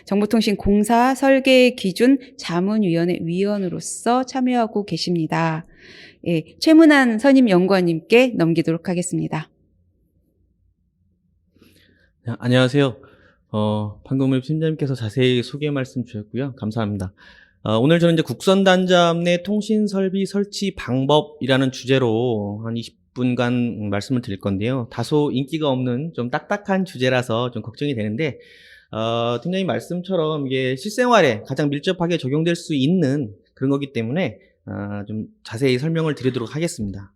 정보통신공사 설계기준 자문위원회 위원으로서 참여하고 계십니다. 예, 최문환 선임연구원님께 넘기도록 하겠습니다. 안녕하세요. 방금 우리 팀장님께서 자세히 소개 말씀 주셨고요. 감사합니다. 오늘 저는 이제 국선단자 내 통신설비 설치 방법이라는 주제로 한 20분간 말씀을 드릴 건데요. 다소 인기가 없는 좀 딱딱한 주제라서 좀 걱정이 되는데, 팀장님 말씀처럼 이게 실생활에 가장 밀접하게 적용될 수 있는 그런 거기 때문에 좀 자세히 설명을 드리도록 하겠습니다.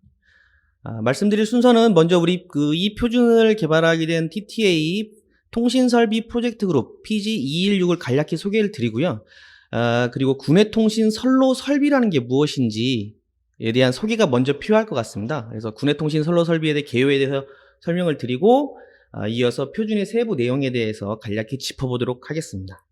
말씀드릴 순서는 먼저 우리 이 표준을 개발하게 된 TTA 통신설비 프로젝트 그룹 PG216을 간략히 소개를 드리고요. 그리고 군해통신 선로 설비라는 게 무엇인지에 대한 소개가 먼저 필요할 것 같습니다. 그래서 군해통신 선로 설비에 대해 개요에 대해서 설명을 드리고 이어서 표준의 세부 내용에 대해서 간략히 짚어보도록 하겠습니다.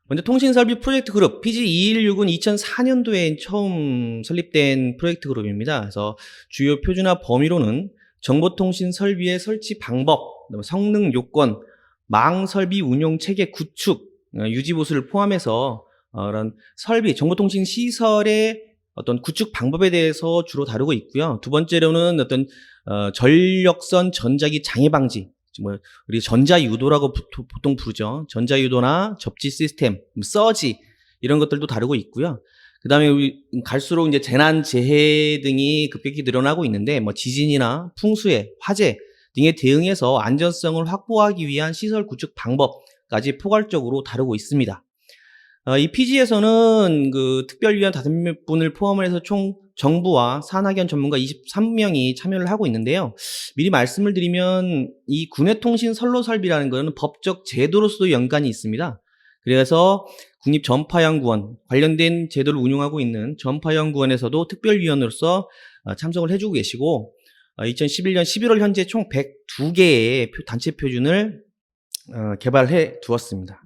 먼저 통신설비 프로젝트 그룹 PG216은 2004년도에 처음 설립된 프로젝트 그룹입니다. 그래서 주요 표준화 범위로는 정보통신 설비의 설치 방법, 성능 요건, 망 설비 운용 체계 구축, 유지 보수를 포함해서 이런 설비, 정보통신 시설의 어떤 구축 방법에 대해서 주로 다루고 있고요. 두 번째로는 어떤 전력선 전자기 장애 방지, 우리 전자유도라고 보통 부르죠. 전자유도나 접지 시스템, 서지 이런 것들도 다루고 있고요. 그 다음에 갈수록 이제 재난 재해 등이 급격히 늘어나고 있는데 지진이나 풍수해, 화재 등에 대응해서 안전성을 확보하기 위한 시설 구축 방법까지 포괄적으로 다루고 있습니다. 이 PG에서는 특별위원 5분을 포함을 해서 총 정부와 산학연 전문가 23명이 참여를 하고 있는데요. 미리 말씀을 드리면 이 군해통신 선로설비라는 것은 법적 제도로서도 연관이 있습니다. 그래서 국립전파연구원 관련된 제도를 운용하고 있는 전파연구원에서도 특별위원으로서 참석을 해주고 계시고 2011년 11월 현재 총 102개의 단체 표준을 개발해 두었습니다.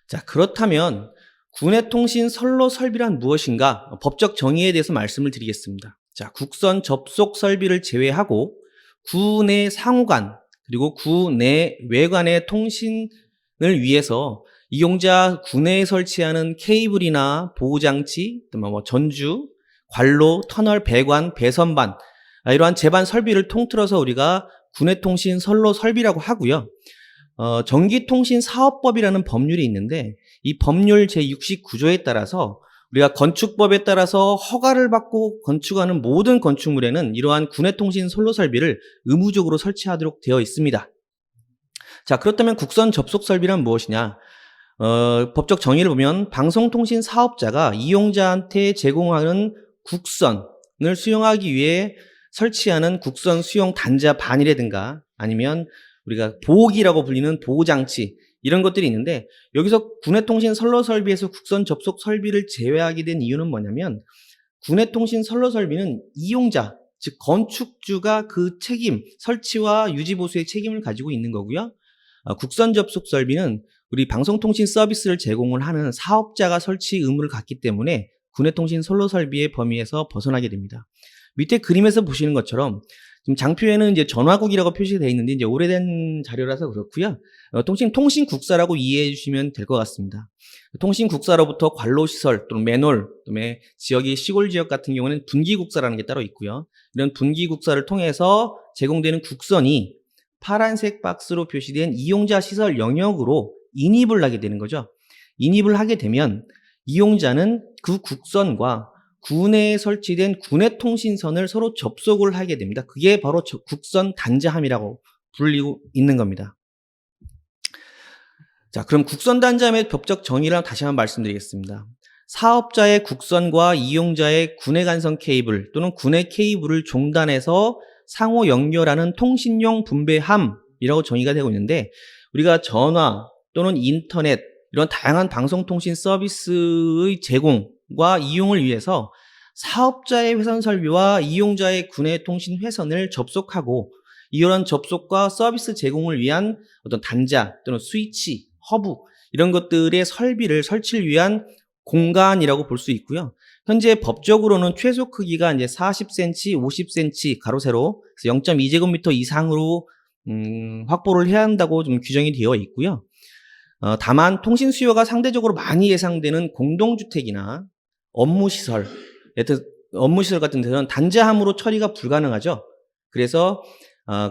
자, 그렇다면 군해통신 선로 설비란 무엇인가? 법적 정의에 대해서 말씀을 드리겠습니다. 자, 국선 접속 설비를 제외하고 구내 상호간 그리고 구내 외관의 통신을 위해서 이용자 구내에 설치하는 케이블이나 보호장치, 전주, 관로, 터널, 배관, 배선반 이러한 제반 설비를 통틀어서 우리가 군해통신 선로 설비라고 하고요. 전기통신사업법이라는 법률이 있는데 이 법률 제69조에 따라서 우리가 건축법에 따라서 허가를 받고 건축하는 모든 건축물에는 이러한 군해통신 선로 설비를 의무적으로 설치하도록 되어 있습니다. 자, 그렇다면 국선 접속 설비란 무엇이냐? 법적 정의를 보면 방송통신 사업자가 이용자한테 제공하는 국선을 수용하기 위해 설치하는 국선 수용 단자 반이라든가 아니면 우리가 보호기라고 불리는 보호장치 이런 것들이 있는데 여기서 군해통신 선로 설비에서 국선 접속 설비를 제외하게 된 이유는 뭐냐면 군해통신 선로 설비는 이용자 즉 건축주가 그 책임 설치와 유지 보수의 책임을 가지고 있는 거고요. 국선 접속 설비는 우리 방송통신 서비스를 제공을 하는 사업자가 설치 의무를 갖기 때문에 군해통신 선로 설비의 범위에서 벗어나게 됩니다. 밑에 그림에서 보시는 것처럼 지금 장표에는 이제 전화국이라고 표시가 되어 있는데 이제 오래된 자료라서 그렇고요. 통신국사라고 이해해 주시면 될 것 같습니다. 통신국사로부터 관로시설 또는 맨홀, 그다음에 지역이 시골 지역 같은 경우는 분기국사라는 게 따로 있고요. 이런 분기국사를 통해서 제공되는 국선이 파란색 박스로 표시된 이용자 시설 영역으로 인입을 하게 되는 거죠. 인입을 하게 되면 이용자는 그 국선과 구내에 설치된 군해통신선을 서로 접속을 하게 됩니다. 그게 바로 국선 단자함이라고 불리고 있는 겁니다. 자, 그럼 국선 단자함의 법적 정의를 다시 한번 말씀드리겠습니다. 사업자의 국선과 이용자의 구내 간선 케이블 또는 구내 케이블을 종단해서 상호 연결하는 통신용 분배함이라고 정의가 되고 있는데 우리가 전화 또는 인터넷 이런 다양한 방송통신 서비스의 제공과 이용을 위해서 사업자의 회선 설비와 이용자의 구내 통신 회선을 접속하고 이런 접속과 서비스 제공을 위한 어떤 단자 또는 스위치, 허브 이런 것들의 설비를 설치를 위한 공간이라고 볼 수 있고요. 현재 법적으로는 최소 크기가 이제 40cm, 50cm 가로 세로 0.2제곱미터 이상으로 확보를 해야 한다고 좀 규정이 되어 있고요. 다만 통신 수요가 상대적으로 많이 예상되는 공동주택이나 업무시설, 여튼 업무시설 같은 데서는 단자함으로 처리가 불가능하죠. 그래서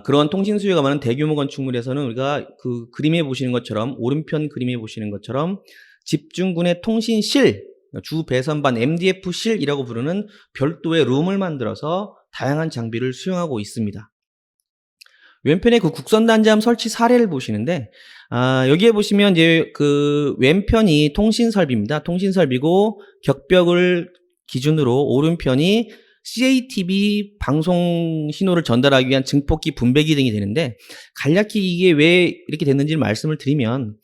그런 통신 수요가 많은 대규모 건축물에서는 우리가 그 그림에 보시는 것처럼, 오른편 그림에 보시는 것처럼 집중군의 통신실, 주 배선반 MDF실이라고 부르는 별도의 룸을 만들어서 다양한 장비를 수용하고 있습니다. 왼편에 그 국선단자함 설치 사례를 보시는데, 여기에 보시면 이제 그 왼편이 통신설비입니다. 통신설비고 격벽을 기준으로 오른편이 CATV 방송 신호를 전달하기 위한 증폭기 분배기 등이 되는데, 간략히 이게 왜 이렇게 됐는지 말씀을 드리면,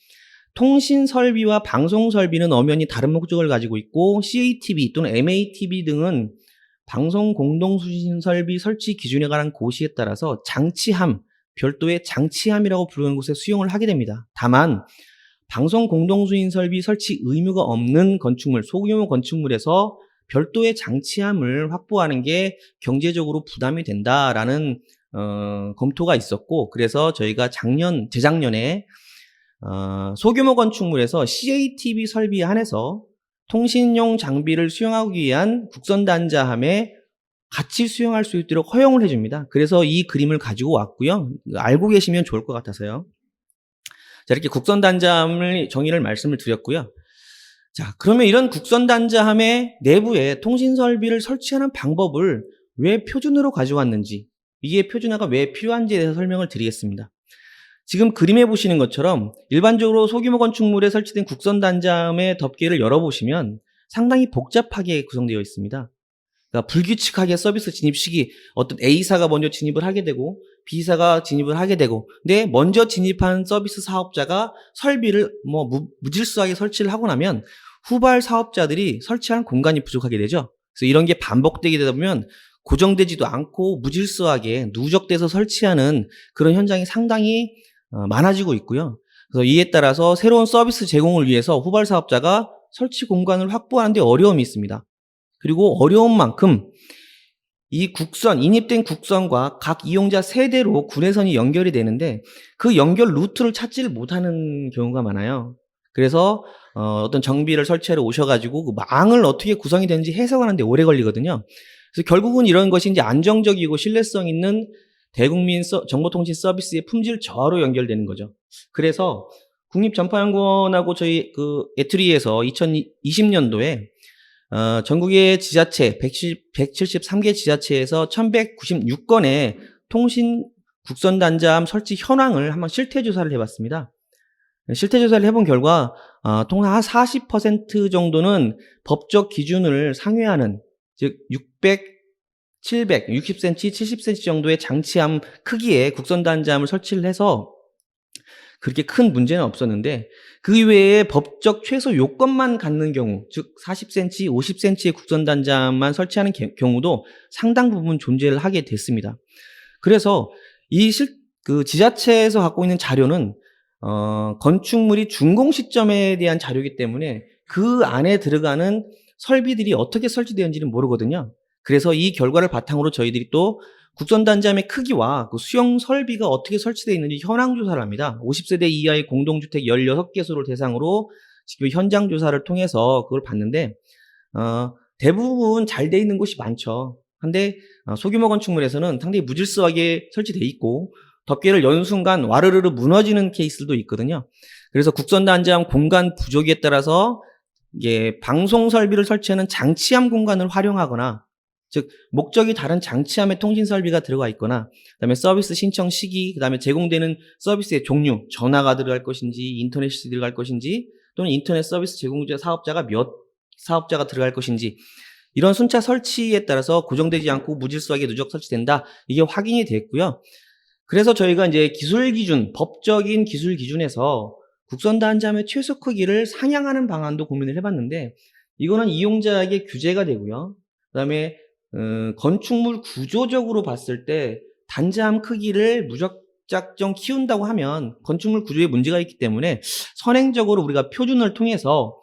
통신 설비와 방송 설비는 엄연히 다른 목적을 가지고 있고, CATV 또는 MATV 등은 방송 공동수신 설비 설치 기준에 관한 고시에 따라서 장치함, 별도의 장치함이라고 부르는 곳에 수용을 하게 됩니다. 다만 방송 공동수신 설비 설치 의무가 없는 건축물, 소규모 건축물에서 별도의 장치함을 확보하는 게 경제적으로 부담이 된다라는 검토가 있었고, 그래서 저희가 재작년에 소규모 건축물에서 CATV 설비에 한해서 통신용 장비를 수용하기 위한 국선단자함에 같이 수용할 수 있도록 허용을 해줍니다. 그래서 이 그림을 가지고 왔고요. 알고 계시면 좋을 것 같아서요. 자, 이렇게 국선단자함을 정의를 말씀을 드렸고요. 자, 그러면 이런 국선단자함의 내부에 통신설비를 설치하는 방법을 왜 표준으로 가져왔는지, 이게 표준화가 왜 필요한지에 대해서 설명을 드리겠습니다. 지금 그림에 보시는 것처럼 일반적으로 소규모 건축물에 설치된 국선단자함의 덮개를 열어보시면 상당히 복잡하게 구성되어 있습니다. 그러니까 불규칙하게 서비스 진입 시기, 어떤 A사가 먼저 진입을 하게 되고 B사가 진입을 하게 되고, 근데 먼저 진입한 서비스 사업자가 설비를 무질서하게 설치를 하고 나면 후발 사업자들이 설치할 공간이 부족하게 되죠. 그래서 이런 게 반복되게 되다 보면 고정되지도 않고 무질서하게 누적돼서 설치하는 그런 현장이 상당히 많아지고 있고요. 그래서 이에 따라서 새로운 서비스 제공을 위해서 후발 사업자가 설치 공간을 확보하는 데 어려움이 있습니다. 그리고 어려운 만큼 이 인입된 국선과 각 이용자 세대로 구내선이 연결이 되는데 그 연결 루트를 찾지를 못하는 경우가 많아요. 그래서 어떤 정비를 설치하러 오셔가지고 그 망을 어떻게 구성이 되는지 해석하는데 오래 걸리거든요. 그래서 결국은 이런 것이 이제 안정적이고 신뢰성 있는 대국민 정보통신 서비스의 품질 저하로 연결되는 거죠. 그래서 국립전파연구원하고 저희 그 에트리에서 2020년도에 전국의 지자체 173개 지자체에서 1196건의 통신 국선단자함 설치 현황을 한번 실태조사를 해봤습니다. 실태조사를 해본 결과 통상 한 40% 정도는 법적 기준을 상회하는, 즉 600, 700, 60cm, 70cm 정도의 장치함 크기의 국선단자함을 설치를 해서 그렇게 큰 문제는 없었는데, 그 이외에 법적 최소 요건만 갖는 경우, 즉 40cm, 50cm의 국선단자함만 설치하는 경우도 상당 부분 존재를 하게 됐습니다. 그래서 그 지자체에서 갖고 있는 자료는 건축물이 준공 시점에 대한 자료이기 때문에 그 안에 들어가는 설비들이 어떻게 설치되었는지는 모르거든요. 그래서 이 결과를 바탕으로 저희들이 또 국선단자함의 크기와 그 수용 설비가 어떻게 설치되어 있는지 현황 조사를 합니다. 50세대 이하의 공동주택 16개소를 대상으로 지금 현장 조사를 통해서 그걸 봤는데 대부분 잘 돼 있는 곳이 많죠. 근데 소규모 건축물에서는 상당히 무질서하게 설치되어 있고 덮개를 여는 순간 와르르르 무너지는 케이스도 있거든요. 그래서 국선단자함 공간 부족에 따라서 이게 방송 설비를 설치하는 장치함 공간을 활용하거나, 즉 목적이 다른 장치함의 통신 설비가 들어가 있거나, 그다음에 서비스 신청 시기, 그다음에 제공되는 서비스의 종류, 전화가 들어갈 것인지 인터넷이 들어갈 것인지, 또는 인터넷 서비스 제공자 사업자가 몇 사업자가 들어갈 것인지, 이런 순차 설치에 따라서 고정되지 않고 무질서하게 누적 설치된다, 이게 확인이 됐고요. 그래서 저희가 이제 기술 기준, 법적인 기술 기준에서 국선단자함의 최소 크기를 상향하는 방안도 고민을 해봤는데, 이거는 이용자에게 규제가 되고요. 그다음에 건축물 구조적으로 봤을 때 단자함 크기를 무작정 키운다고 하면 건축물 구조에 문제가 있기 때문에 선행적으로 우리가 표준을 통해서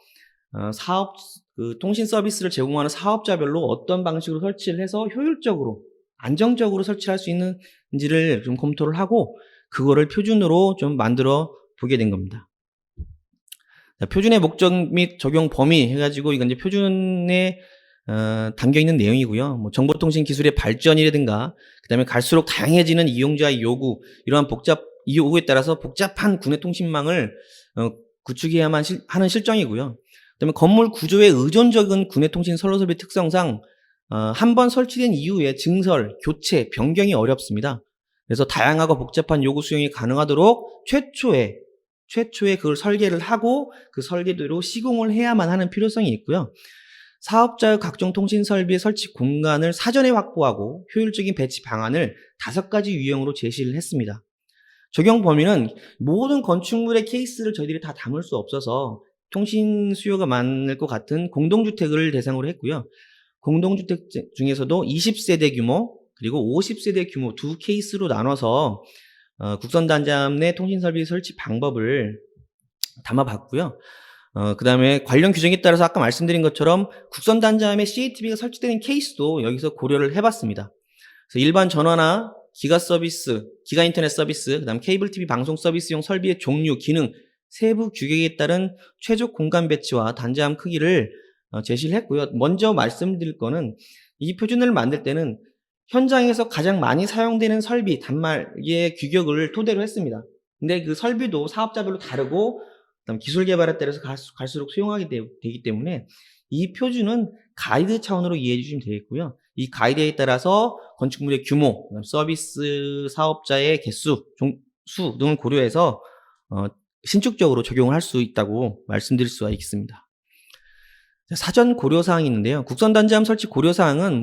통신 서비스를 제공하는 사업자별로 어떤 방식으로 설치를 해서 효율적으로 안정적으로 설치할 수 있는지를 좀 검토를 하고 그거를 표준으로 좀 만들어 보게 된 겁니다. 자, 표준의 목적 및 적용 범위 해가지고 이건 이제 표준에 담겨 있는 내용이고요. 뭐 정보통신 기술의 발전이라든가 그다음에 갈수록 다양해지는 이용자의 요구 이러한 이 요구에 따라서 복잡한 구내 통신망을 구축해야만 하는 실정이고요. 그다음에 건물 구조에 의존적인 구내 통신 선로 설비 특성상 한 번 설치된 이후에 증설, 교체, 변경이 어렵습니다. 그래서 다양하고 복잡한 요구 수용이 가능하도록 최초에 그걸 설계를 하고 그 설계대로 시공을 해야만 하는 필요성이 있고요. 사업자의 각종 통신 설비의 설치 공간을 사전에 확보하고 효율적인 배치 방안을 5가지 유형으로 제시를 했습니다. 적용 범위는 모든 건축물의 케이스를 저희들이 다 담을 수 없어서 통신 수요가 많을 것 같은 공동주택을 대상으로 했고요. 공동주택 중에서도 20세대 규모 그리고 50세대 규모 두 케이스로 나눠서 국선단지암 내 통신설비 설치 방법을 담아봤고요. 그 다음에 관련 규정에 따라서 아까 말씀드린 것처럼 국선단지암에 CATV가 설치되는 케이스도 여기서 고려를 해봤습니다. 그래서 일반 전화나 기가 서비스, 기가 인터넷 서비스, 그 다음 케이블 TV 방송 서비스용 설비의 종류, 기능, 세부 규격에 따른 최적 공간 배치와 단지암 크기를 제시를 했고요. 먼저 말씀드릴 거는 이 표준을 만들 때는 현장에서 가장 많이 사용되는 설비, 단말기의 규격을 토대로 했습니다. 근데 그 설비도 사업자별로 다르고 그다음 기술 개발에 따라서 갈수록 수용하게 되기 때문에 이 표준은 가이드 차원으로 이해해 주시면 되겠고요. 이 가이드에 따라서 건축물의 규모, 서비스 사업자의 개수, 수 등을 고려해서 신축적으로 적용을 할 수 있다고 말씀드릴 수가 있습니다. 사전 고려사항이 있는데요. 국선단지암 설치 고려사항은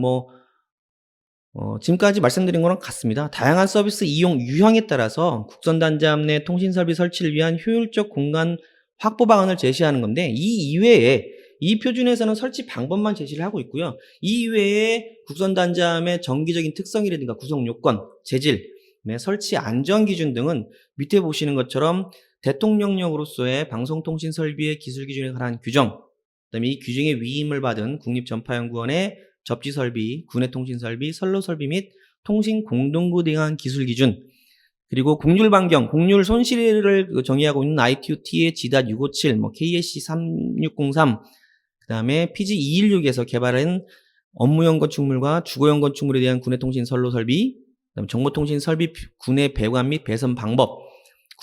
지금까지 말씀드린 거랑 같습니다. 다양한 서비스 이용 유형에 따라서 국선단지암 내 통신설비 설치를 위한 효율적 공간 확보 방안을 제시하는 건데 이 이외에 이 표준에서는 설치 방법만 제시를 하고 있고요. 이 이외에 국선단지암의 정기적인 특성이라든가 구성 요건, 재질, 설치 안전 기준 등은 밑에 보시는 것처럼 대통령령으로서의 방송통신설비의 기술 기준에 관한 규정, 그다음에 이 규정의 위임을 받은 국립전파연구원의 접지설비, 구내통신설비, 선로설비 및 통신공동구 등한 기술기준, 그리고 곡률 반경, 곡률 손실을 정의하고 있는 ITU-T의 G.657, KSC 3603, 그 다음에 PG216에서 개발한 업무용 건축물과 주거용 건축물에 대한 구내통신 선로설비, 그다음에 정보통신설비 구내 배관 및 배선 방법,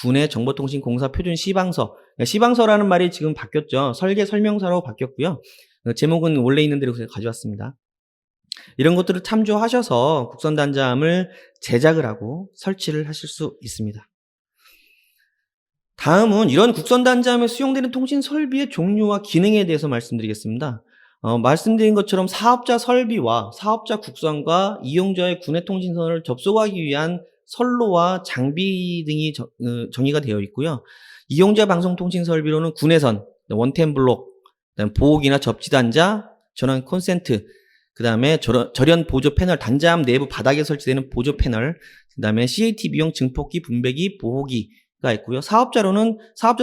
구내 정보통신공사 표준 시방서, 시방서라는 말이 지금 바뀌었죠. 설계 설명서로 바뀌었고요. 제목은 원래 있는 대로 가져왔습니다. 이런 것들을 참조하셔서 국선단지암을 제작을 하고 설치를 하실 수 있습니다. 다음은 이런 국선단지암에 수용되는 통신 설비의 종류와 기능에 대해서 말씀드리겠습니다. 말씀드린 것처럼 사업자 설비와 사업자 국선과 이용자의 구내 통신선을 접속하기 위한 선로와 장비 등이 정의가 되어 있고요. 이용자 방송통신 설비로는 구내선, 원템 블록, 그다음 보호기나 접지단자, 전원 콘센트, 그 다음에 절연 보조 패널, 단지암 내부 바닥에 설치되는 보조 패널, 그 다음에 CATV용 증폭기, 분배기, 보호기가 있고요. 사업자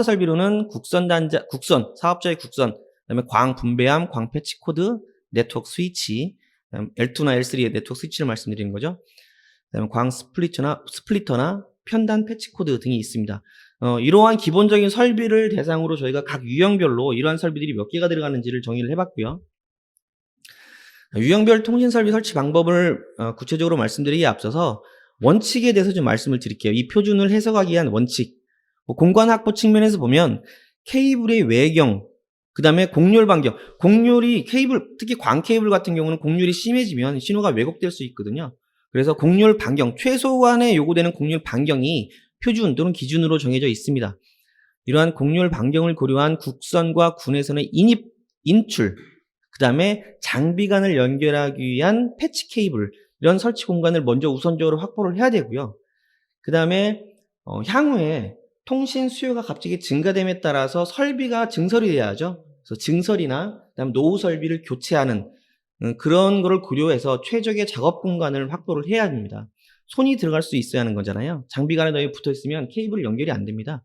설비로는 사업자의 국선, 그 다음에 광 분배함, 광 패치 코드, 네트워크 스위치, L2나 L3의 네트워크 스위치를 말씀드리는 거죠. 그 다음에 광 스플리터나 편단 패치 코드 등이 있습니다. 이러한 기본적인 설비를 대상으로 저희가 각 유형별로 이러한 설비들이 몇 개가 들어가는지를 정의를 해봤고요. 유형별 통신설비 설치 방법을 구체적으로 말씀드리기에 앞서서 원칙에 대해서 좀 말씀을 드릴게요. 이 표준을 해석하기 위한 원칙. 공간 확보 측면에서 보면 케이블의 외경, 그 다음에 곡률 반경. 특히 광 케이블 같은 경우는 곡률이 심해지면 신호가 왜곡될 수 있거든요. 그래서 곡률 반경, 최소한의 요구되는 곡률 반경이 표준 또는 기준으로 정해져 있습니다. 이러한 곡률 반경을 고려한 국선과 구내선의 인출, 그 다음에 장비 간을 연결하기 위한 패치 케이블, 이런 설치 공간을 먼저 우선적으로 확보를 해야 되고요. 그 다음에 향후에 통신 수요가 갑자기 증가됨에 따라서 설비가 증설이 돼야 하죠. 그래서 증설이나 그다음 노후 설비를 교체하는 그런 거를 고려해서 최적의 작업 공간을 확보를 해야 합니다. 손이 들어갈 수 있어야 하는 거잖아요. 장비가 너무 붙어 있으면 케이블 연결이 안 됩니다.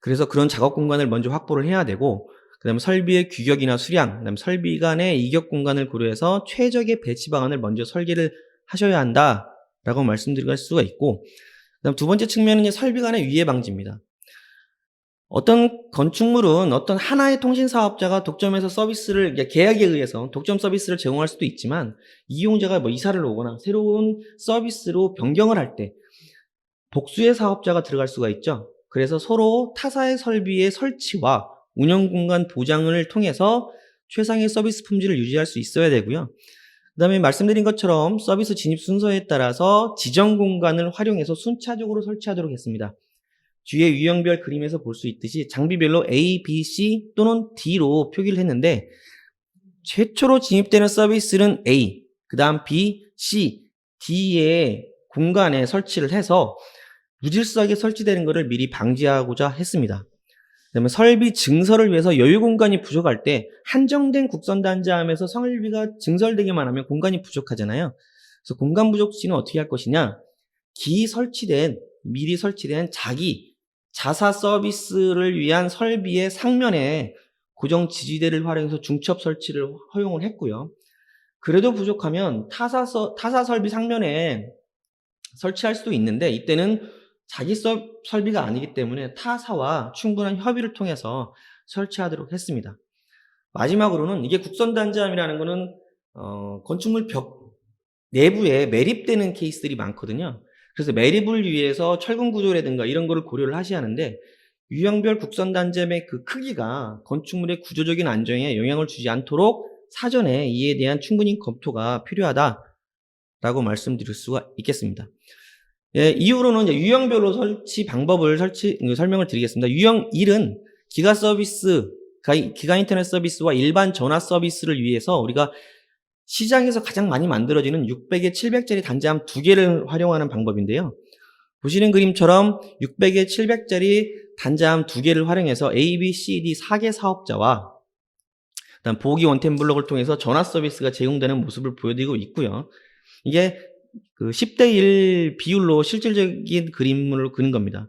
그래서 그런 작업 공간을 먼저 확보를 해야 되고, 그 다음에 설비의 규격이나 수량, 그 다음에 설비 간의 이격 공간을 고려해서 최적의 배치 방안을 먼저 설계를 하셔야 한다라고 말씀드릴 수가 있고, 그 다음 두 번째 측면은 설비 간의 위해 방지입니다. 어떤 건축물은 어떤 하나의 통신 사업자가 독점해서 서비스를 계약에 의해서 독점 서비스를 제공할 수도 있지만 이용자가 뭐 이사를 오거나 새로운 서비스로 변경을 할 때 복수의 사업자가 들어갈 수가 있죠. 그래서 서로 타사의 설비의 설치와 운영 공간 보장을 통해서 최상의 서비스 품질을 유지할 수 있어야 되고요. 그다음에 말씀드린 것처럼 서비스 진입 순서에 따라서 지정 공간을 활용해서 순차적으로 설치하도록 했습니다. 뒤에 유형별 그림에서 볼 수 있듯이 장비별로 A, B, C 또는 D로 표기를 했는데 최초로 진입되는 서비스는 A, 그 다음 B, C, D의 공간에 설치를 해서 무질서하게 설치되는 것을 미리 방지하고자 했습니다. 그다음에 설비 증설을 위해서 여유 공간이 부족할 때 한정된 국선 단자함에서 설비가 증설되기만 하면 공간이 부족하잖아요. 그래서 공간 부족 시는 어떻게 할 것이냐? 미리 설치된 자사 서비스를 위한 설비의 상면에 고정 지지대를 활용해서 중첩 설치를 허용을 했고요. 그래도 부족하면 타사 설비 상면에 설치할 수도 있는데 이때는 자기 설비가 아니기 때문에 타사와 충분한 협의를 통해서 설치하도록 했습니다. 마지막으로는 이게 국선 단자함이라는 거는 건축물 벽 내부에 매립되는 케이스들이 많거든요. 그래서 매립을 위해서 철근 구조라든가 이런 거를 고려를 하셔야 하는데 유형별 국선 단자함의 그 크기가 건축물의 구조적인 안정에 영향을 주지 않도록 사전에 이에 대한 충분히 검토가 필요하다라고 말씀드릴 수가 있겠습니다. 예, 이후로는 이제 유형별로 설치 방법을 설명을 드리겠습니다. 유형 1은 기가 인터넷 서비스와 일반 전화 서비스를 위해서 우리가 시장에서 가장 많이 만들어지는 600에 700짜리 단자함 2개를 활용하는 방법인데요. 보시는 그림처럼 600에 700짜리 단자함 2개를 활용해서 A, B, C, D 4개 사업자와 그다음 보기 원템 블록을 통해서 전화 서비스가 제공되는 모습을 보여드리고 있고요. 이게 그 10대 1 비율로 실질적인 그림을 그린 겁니다.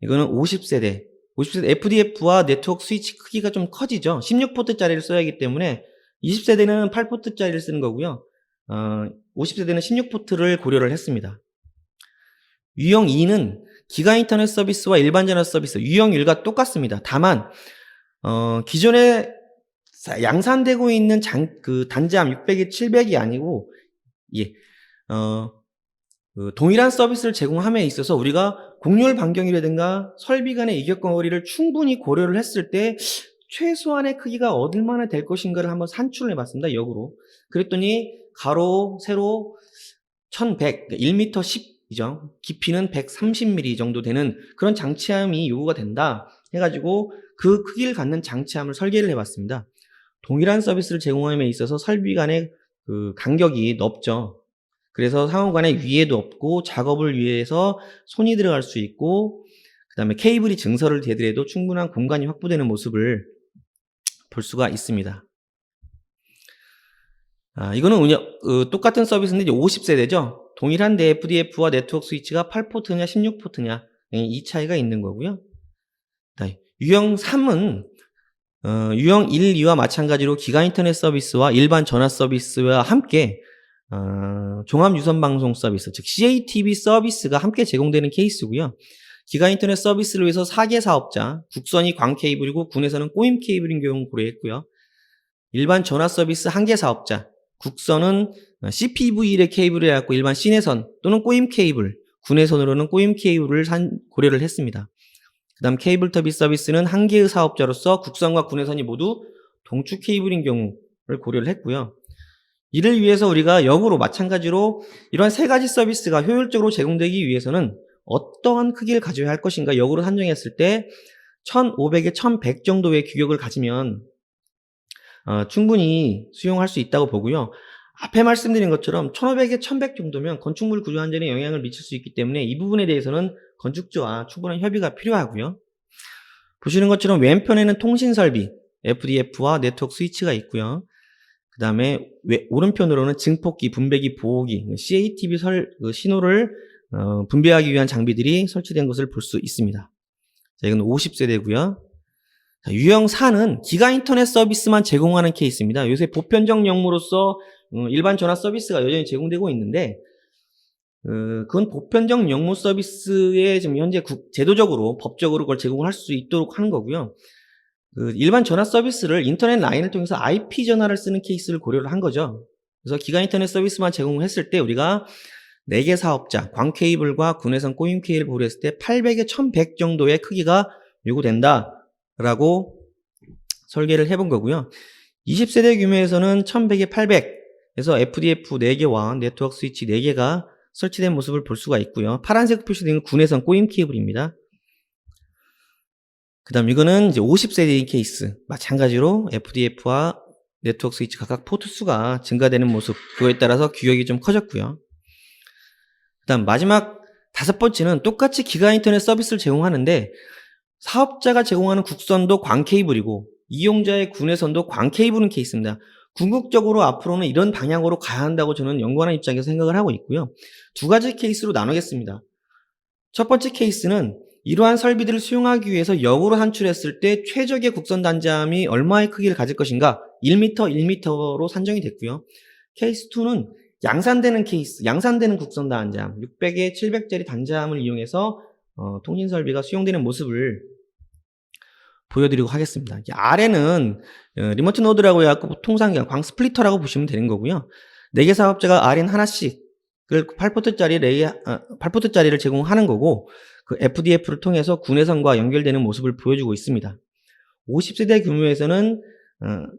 이거는 50세대 FDF와 네트워크 스위치 크기가 좀 커지죠. 16포트짜리를 써야 하기 때문에 20세대는 8포트짜리를 쓰는 거고요. 50세대는 16포트를 고려를 했습니다. 유형 2는 기가 인터넷 서비스와 일반 전화 서비스, 유형 1과 똑같습니다. 다만 기존에 양산되고 있는 단자함 600에 700이 아니고 동일한 서비스를 제공함에 있어서 우리가 공률 반경이라든가 설비 간의 이격거리를 충분히 고려를 했을 때 최소한의 크기가 얼마나 될 것인가를 한번 산출을 해봤습니다. 역으로. 그랬더니 가로, 세로 1100, 1m 10이죠. 깊이는 130mm 정도 되는 그런 장치함이 요구가 된다 해가지고 그 크기를 갖는 장치함을 설계를 해봤습니다. 동일한 서비스를 제공함에 있어서 설비 간의 그 간격이 넓죠. 그래서 상호 간에 위에도 없고 작업을 위해서 손이 들어갈 수 있고 그 다음에 케이블이 증설을 되더라도 충분한 공간이 확보되는 모습을 볼 수가 있습니다. 이거는 똑같은 서비스인데 이제 50세대죠. 동일한 FDF와 네트워크 스위치가 8포트냐 16포트냐 이 차이가 있는 거고요. 유형 3은 유형 1, 2와 마찬가지로 기가 인터넷 서비스와 일반 전화 서비스와 함께 종합 유선 방송 서비스, 즉 CATV 서비스가 함께 제공되는 케이스고요. 기가 인터넷 서비스를 위해서 4개 사업자, 국선이 광 케이블이고 군에서는 꼬임 케이블인 경우 고려했고요. 일반 전화 서비스 1개 사업자, 국선은 CPV1의 케이블을 해갖고 일반 시내선 또는 꼬임 케이블, 군내선으로는 꼬임 케이블을 고려를 했습니다. 그 다음 케이블 터비 서비스는 1개의 사업자로서 국선과 군내선이 모두 동축 케이블인 경우를 고려를 했고요. 이를 위해서 우리가 역으로 마찬가지로 이러한 3가지 서비스가 효율적으로 제공되기 위해서는 어떠한 크기를 가져야 할 것인가 역으로 산정했을 때 1500에 1100 정도의 규격을 가지면 충분히 수용할 수 있다고 보고요. 앞에 말씀드린 것처럼 1500에 1100 정도면 건축물 구조 안전에 영향을 미칠 수 있기 때문에 이 부분에 대해서는 건축주와 충분한 협의가 필요하고요. 보시는 것처럼 왼편에는 통신 설비, FDF와 네트워크 스위치가 있고요. 그 다음에 오른편으로는 증폭기, 분배기, 보호기, CATV 신호를 분배하기 위한 장비들이 설치된 것을 볼 수 있습니다. 자, 이건 50세대고요. 자, 유형 4는 기가 인터넷 서비스만 제공하는 케이스입니다. 요새 보편적 용무로서 일반 전화 서비스가 여전히 제공되고 있는데 그건 보편적 영문 서비스에 지금 현재 제도적으로, 법적으로 그걸 제공을 할 수 있도록 하는 거고요. 일반 전화 서비스를 인터넷 라인을 통해서 IP 전화를 쓰는 케이스를 고려를 한 거죠. 그래서 기가 인터넷 서비스만 제공을 했을 때 우리가 4개 사업자, 광케이블과 군해선 꼬임 케이블을 고려했을 때 800에 1100 정도의 크기가 요구된다라고 설계를 해본 거고요. 20세대 규모에서는 1100에 800에서 FDF 4개와 네트워크 스위치 4개가 설치된 모습을 볼 수가 있고요. 파란색 표시된 군해선 꼬임 케이블입니다. 그 다음 이거는 이제 50세대인 케이스. 마찬가지로 FDF와 네트워크 스위치 각각 포트 수가 증가되는 모습. 그거에 따라서 규격이 좀 커졌고요. 그 다음 마지막 5번째는 똑같이 기가 인터넷 서비스를 제공하는데 사업자가 제공하는 국선도 광케이블이고 이용자의 군해선도 광케이블인 케이스입니다. 궁극적으로 앞으로는 이런 방향으로 가야 한다고 저는 연구하는 입장에서 생각을 하고 있고요. 2가지 케이스로 나누겠습니다. 첫 번째 케이스는 이러한 설비들을 수용하기 위해서 역으로 산출했을 때 최적의 국선 단자함이 얼마의 크기를 가질 것인가 1m, 1m로 산정이 됐고요. 케이스 2는 양산되는 케이스, 양산되는 국선 단자함 600에 700짜리 단자함을 이용해서 통신 설비가 수용되는 모습을 보여드리고 하겠습니다. 아래는 리모트 노드라고 해갖고 통상 광 스플리터라고 보시면 되는 거고요. 4개 사업자가 RN 하나씩 8포트짜리를 제공하는 거고 그 FDF를 통해서 군해선과 연결되는 모습을 보여주고 있습니다. 50세대 규모에서는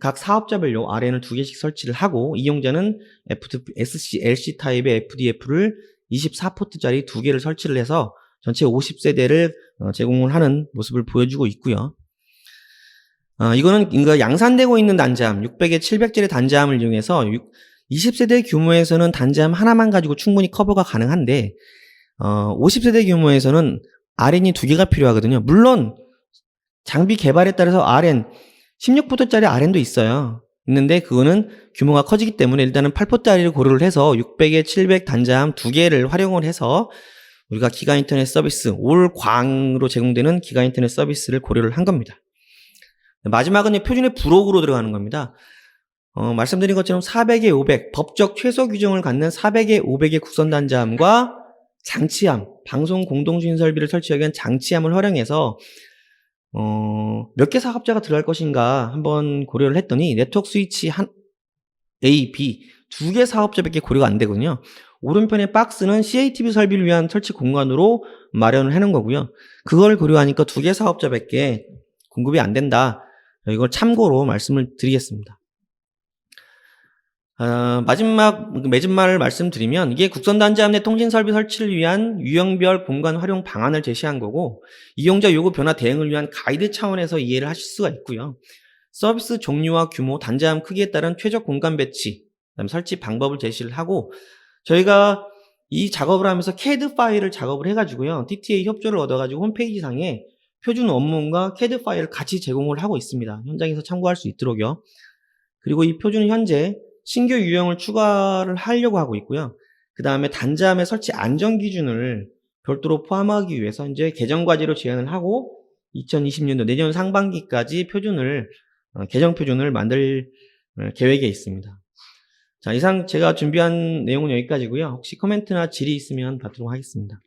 각 사업자별로 RN을 2개씩 설치를 하고 이용자는 SC, LC 타입의 FDF를 24포트짜리 2개를 설치를 해서 전체 50세대를 제공을 하는 모습을 보여주고 있고요. 이거는 양산되고 있는 단자함, 600에 700짜리 단자함을 이용해서 20세대 규모에서는 단자함 하나만 가지고 충분히 커버가 가능한데 50세대 규모에서는 RN이 2개가 필요하거든요. 물론 장비 개발에 따라서 RN 16포트짜리 RN도 있는데 그거는 규모가 커지기 때문에 일단은 8포트짜리를 고려를 해서 600에 700 단자함 2개를 활용을 해서 우리가 기가 인터넷 서비스, 올 광으로 제공되는 기가 인터넷 서비스를 고려를 한 겁니다. 마지막은 표준의 부록으로 들어가는 겁니다. 말씀드린 것처럼 400에 500, 법적 최소 규정을 갖는 400에 500의 국선 단자함과 장치함, 방송 공동주인 설비를 설치하기 위한 장치함을 활용해서 몇 개 사업자가 들어갈 것인가 한번 고려를 했더니 네트워크 스위치 A, B 2개 사업자밖에 고려가 안 되거든요. 오른편의 박스는 CATV 설비를 위한 설치 공간으로 마련을 해놓은 거고요. 그걸 고려하니까 2개 사업자밖에 공급이 안 된다. 이걸 참고로 말씀을 드리겠습니다. 마지막 맺은말을 말씀드리면 이게 국선 단자함 내 통신 설비 설치를 위한 유형별 공간 활용 방안을 제시한 거고 이용자 요구 변화 대응을 위한 가이드 차원에서 이해를 하실 수가 있고요. 서비스 종류와 규모, 단자함 크기에 따른 최적 공간 배치, 그다음에 설치 방법을 제시를 하고 저희가 이 작업을 하면서 CAD 파일을 작업을 해가지고요. DTA 협조를 얻어가지고 홈페이지 상에 표준 원문과 CAD 파일을 같이 제공을 하고 있습니다. 현장에서 참고할 수 있도록요. 그리고 이 표준은 현재 신규 유형을 추가를 하려고 하고 있고요. 그 다음에 단자함의 설치 안전 기준을 별도로 포함하기 위해서 이제 개정 과제로 제안을 하고 2020년도 내년 상반기까지 개정 표준을 만들 계획에 있습니다. 자, 이상 제가 준비한 내용은 여기까지고요. 혹시 코멘트나 질의 있으면 받도록 하겠습니다.